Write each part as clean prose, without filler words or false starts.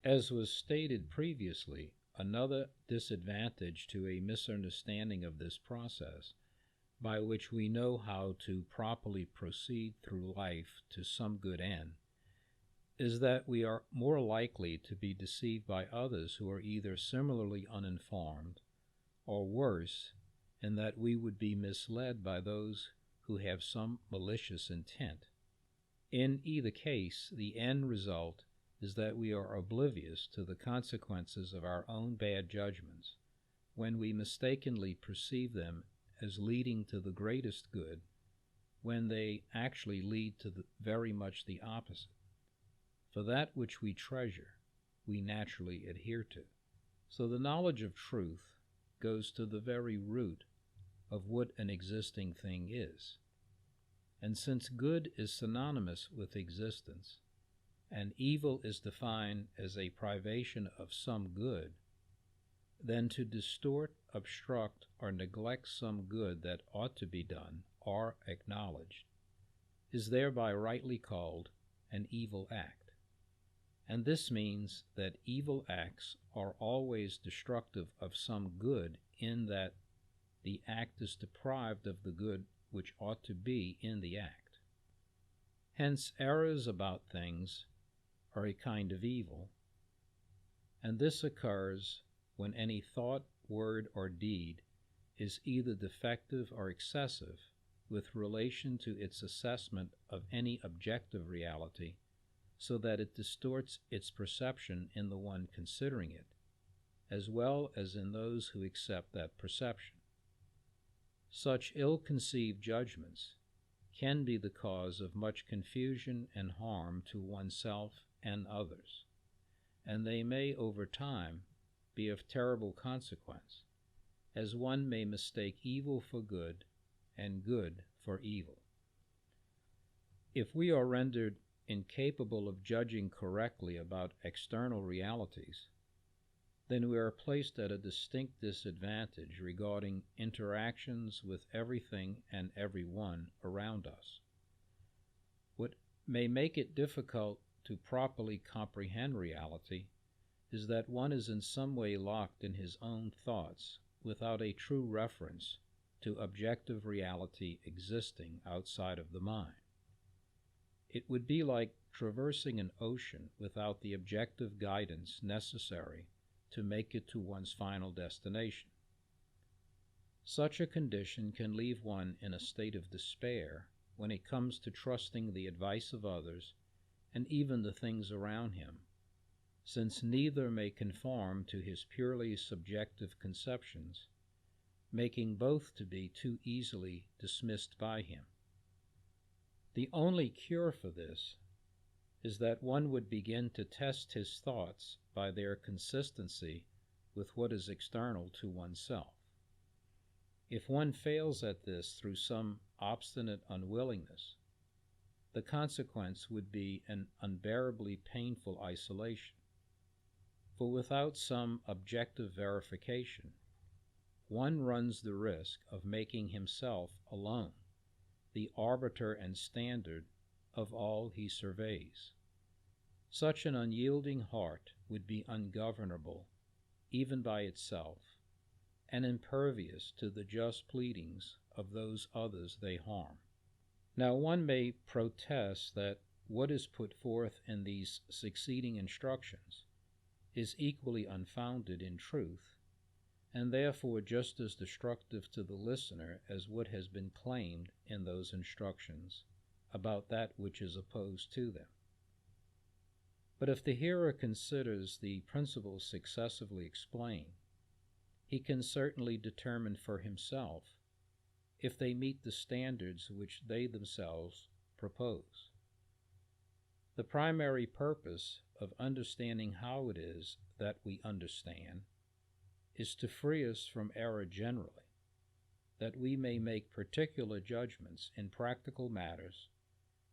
As was stated previously, another disadvantage to a misunderstanding of this process, by which we know how to properly proceed through life to some good end, is that we are more likely to be deceived by others who are either similarly uninformed, or worse, in that we would be misled by those who have some malicious intent. In either case, the end result is that we are oblivious to the consequences of our own bad judgments when we mistakenly perceive them as leading to the greatest good, when they actually lead to very much the opposite. For that which we treasure, we naturally adhere to. So the knowledge of truth goes to the very root of what an existing thing is. And since good is synonymous with existence, and evil is defined as a privation of some good, then to distort, obstruct, or neglect some good that ought to be done or acknowledged is thereby rightly called an evil act. And this means that evil acts are always destructive of some good, in that the act is deprived of the good which ought to be in the act. Hence, errors about things are a kind of evil, and this occurs when any thought, word, or deed is either defective or excessive with relation to its assessment of any objective reality, so that it distorts its perception in the one considering it, as well as in those who accept that perception. Such ill-conceived judgments can be the cause of much confusion and harm to oneself and others, and they may over time be of terrible consequence, as one may mistake evil for good and good for evil. If we are rendered incapable of judging correctly about external realities, then we are placed at a distinct disadvantage regarding interactions with everything and everyone around us. What may make it difficult to properly comprehend reality is that one is in some way locked in his own thoughts without a true reference to objective reality existing outside of the mind. It would be like traversing an ocean without the objective guidance necessary to make it to one's final destination. Such a condition can leave one in a state of despair when it comes to trusting the advice of others and even the things around him, since neither may conform to his purely subjective conceptions, making both to be too easily dismissed by him. The only cure for this is that one would begin to test his thoughts by their consistency with what is external to oneself. If one fails at this through some obstinate unwillingness, the consequence would be an unbearably painful isolation. For without some objective verification, one runs the risk of making himself alone the arbiter and standard of all he surveys. Such an unyielding heart would be ungovernable, even by itself, and impervious to the just pleadings of those others they harm. Now one may protest that what is put forth in these succeeding instructions is equally unfounded in truth, and therefore just as destructive to the listener as what has been claimed in those instructions about that which is opposed to them. But if the hearer considers the principles successively explained, he can certainly determine for himself if they meet the standards which they themselves propose. The primary purpose of understanding how it is that we understand is to free us from error generally, that we may make particular judgments in practical matters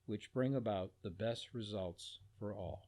which bring about the best results for all.